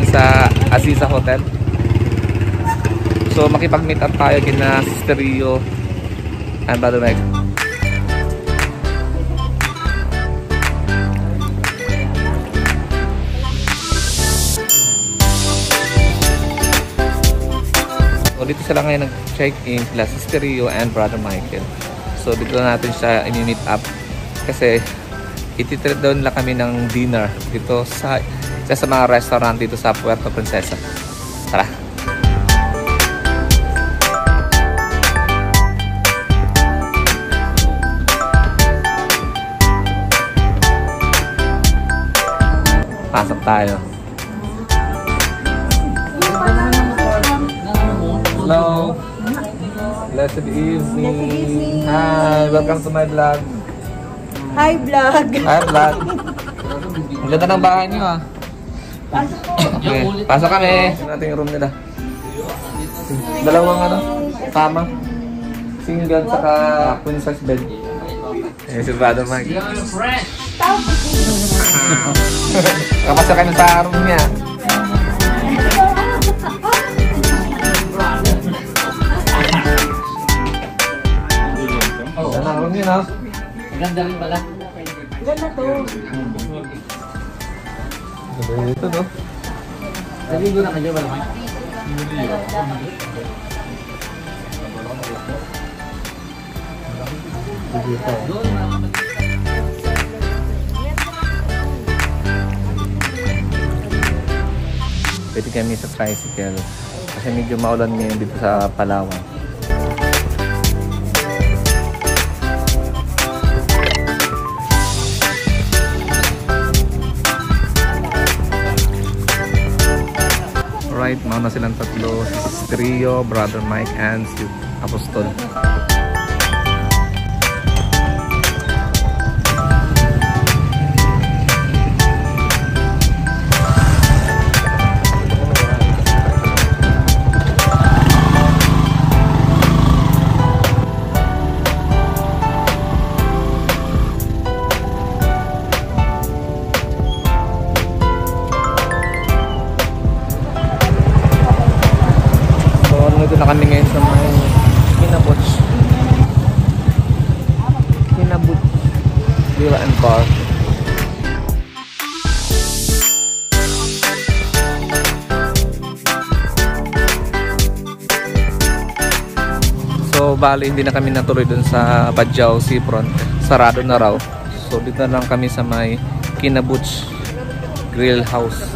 ngayon sa Aziza Hotel. So makipag-meet up tayo kina Sister Rio and Brother Mike. So dito sila ngayon nag-check-in sila Sister Rio and Brother Michael. So dito natin siya i-meet up kasi ititreat daw nila kami ng dinner dito sa isa sa mga restaurant dito sa Puerto Princesa. Tara! Pasok tayo. Hello! Blessed evening! Hi! Welcome to my vlog! Hi, vlog! Hi, vlog! Ang ganda ng bahay niyo ah! Okay, pasok kami! Ito natin yung room nila. Dalawang ano, kama. Single saka queen size bed. Eh, si Brother Mike. Kapasok kami sa room niya. Ganda ng room niya, no? Maganda rin pala. Ganda to. Ganda ito, no? Naligo na kayo, wala kayo? Pwede kami sa tricycle kasi medyo maulan ngayon dito sa Palawan. Alright, mauna silang tatlo, si Rio, Brother Mike, and si Apostol. Dito na kami ngayon sa may Kinabut Villa and Bar. So bali hindi na kami natuloy dun sa Badjao Seafront, sarado na raw. So dito na lang kami sa may Kinabut Grill House.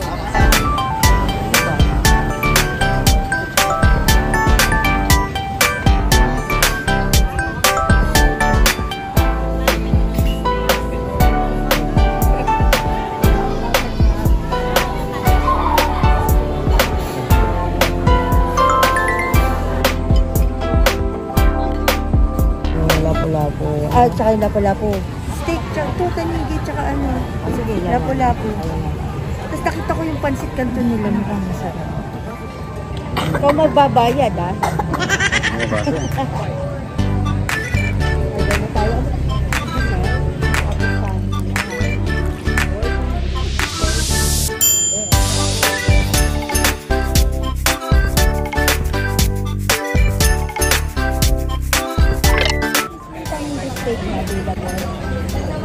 Ah, tsaka yung lapu-lapu. Steak, tsaka ito, tanigi, tsaka ano. Sige, lapu-lapu. Tapos nakita ko yung pansit kanto nila. Mukhang masarap. Ikaw magbabayad, ah.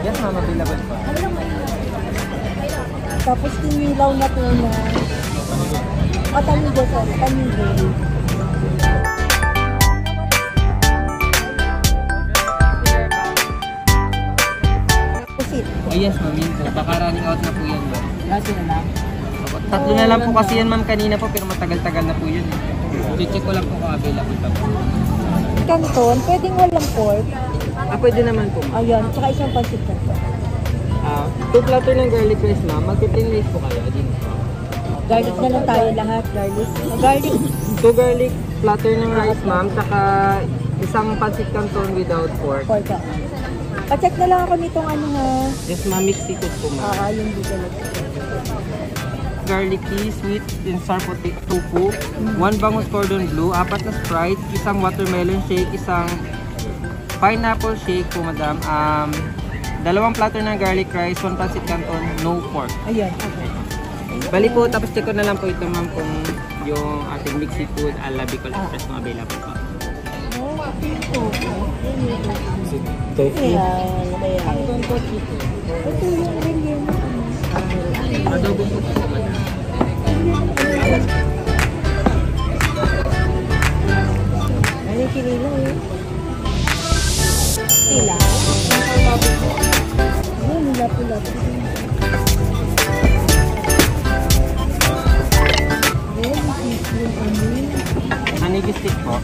Yes, ma'am, available pa. Tapos tinilaw na tuna. Tanigo, sorry. Tanigo. Yes, ma'am. Yun po. Baka running out na po yan, ma'am. Lati na lang. Tatlo na lang po kasi yan, ma'am, kanina po. Pero matagal-tagal na po yun. Check ko lang po kung available pa po. Canton, pwedeng walang pork. Ah, pwede naman po. Ayan, tsaka isang pansit canton. 2 platter ng garlic rice, ma'am. Mag-15 rice po kayo. Garlic na lang tayo lahat, garlic. Garlic. 2 garlic platter ng rice, ma'am. Tsaka isang pancit canton without pork. Pork. Pa-check na lang ako nitong ano ha. Yes, ma'am. Mixed seafood po, ma'am. Yung dito lang. Garlic tea, sweet and sour potato tofu, 1 bangus cordon bleu, 4 na Sprite, isang watermelon shake, isang pineapple shake po, madam. 2 platter ng garlic rice, 1 pancit canton, no pork. Ayan, okay. Bali po, tapos check ko na lang po ito ma'am kung yung ating mixed seafood ala Bicol Express kung available po. Tofu. Adobo po po ba? Ano yung kinilo eh? Sila? Ano, nila-pula-pula. Hanigi stick po.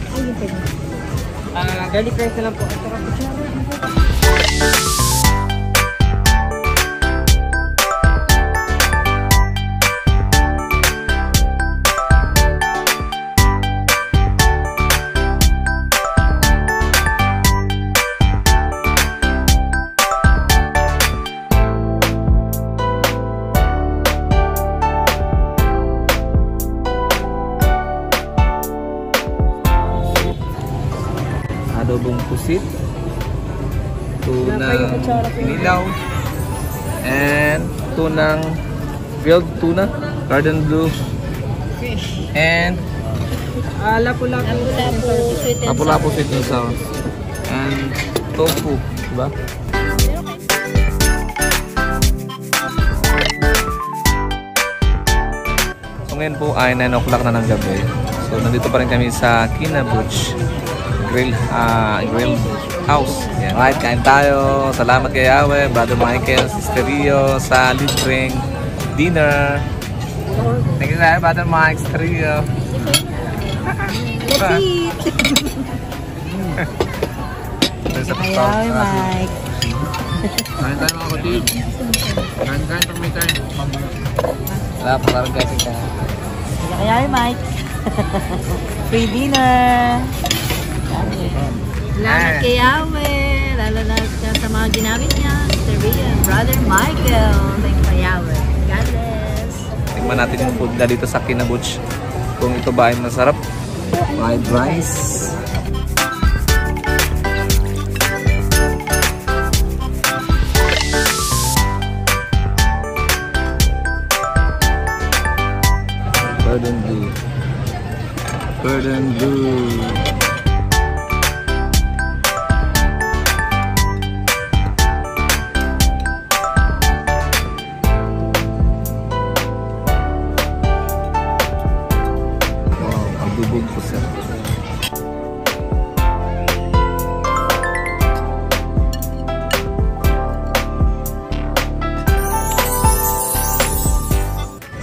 Garlic rice na lang po. Adobong pusit, tunang nilaw, and tunang grilled tuna, garden blue, and Lapu-lapu. lapu-lapu sweet and sour, and tofu, diba? So ngayon po ay 9 o'clock na ng gabi. So nandito pa rin kami sa Kinabuch Grill House. Yan. Right, kain tayo. Salamat kay Yahweh, Brother Michael, Sister Rio sa libreng dinner. Thank you, Brother Mike, Sister Rio. Ayaw, Mike. Kain tayo mga kapatid. Kain pag may time. Wala, parang kasi ka. Ayaw, Mike. Free dinner. Salamat kay Yahweh, lalo na sa mga ginamit niya, Sister Ria and Brother Michael. Thank you kay Yahweh. God bless. Tingnan natin yung food na dito sa Kinabuch. Kung ito ba ay masarap. Fried rice. Garden blue. Garden blue. Adobong pusit.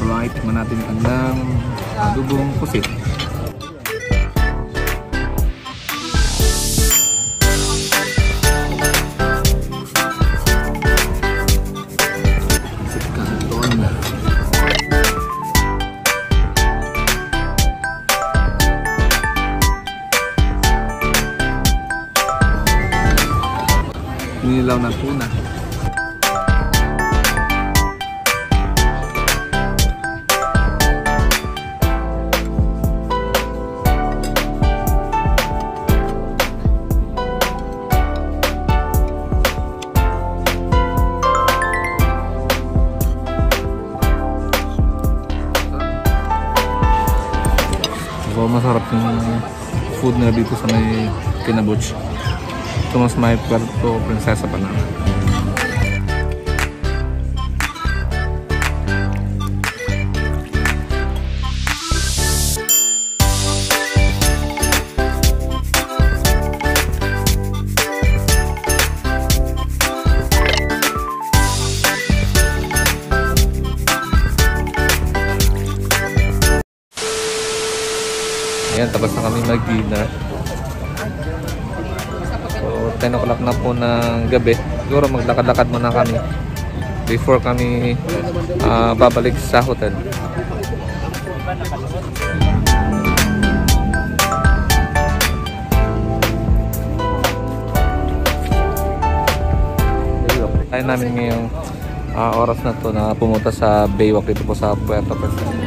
Alright, tingnan natin ang adobong pusit. Pusit canton. Nilaw na tuna. So, masarap yung food na dito sa may Kinabuch. Ito mas may Puerto Princesa pa na. Ayan, tapos na kami mag-dinner. So, 10 o'clock na po ng gabi. Siguro maglakad-lakad muna kami before kami babalik sa hotel. Tayo namin ngayong oras na to na pumunta sa Baywalk dito po sa Puerto Princesa.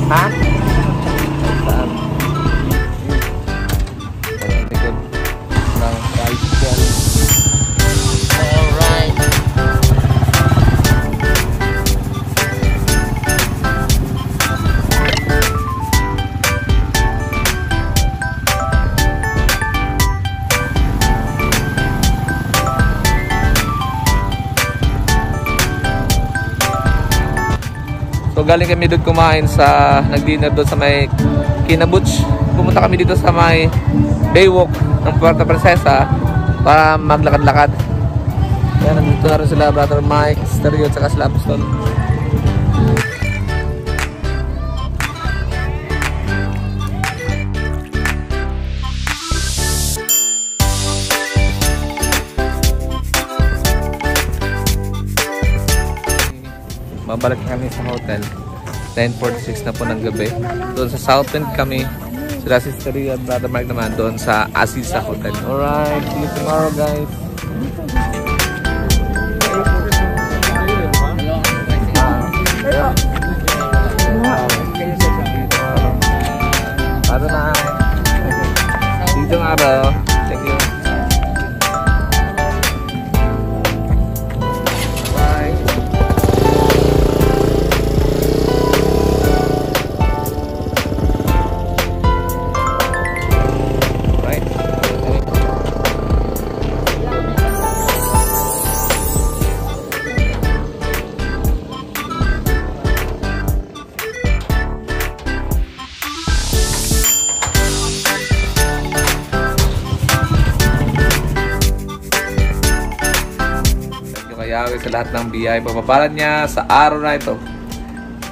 Ha? Saan? Likod ng tricycle. So galing kami doon kumain sa nag-dinner doon sa may Kinabuch. Pumunta kami dito sa may Baywalk ng Puerto Princesa para maglakad-lakad. Kaya nandito na rin sila Brother Mike, Stereo, at saka sila Apostol. Babalik kami sa hotel. 10:46 na po ng gabi. Doon sa Southend kami. Sila si Stereo at Brother Mike naman doon sa Aziza Hotel. Alright, see you tomorrow guys. Paano na? Dito nga ba? Thank you. Bye. Right. Yahweh sa lahat ng biyaya papapalan niya sa araw na ito.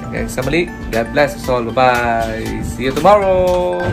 Okay, sa mali, God bless us all. Bye-bye. See you tomorrow.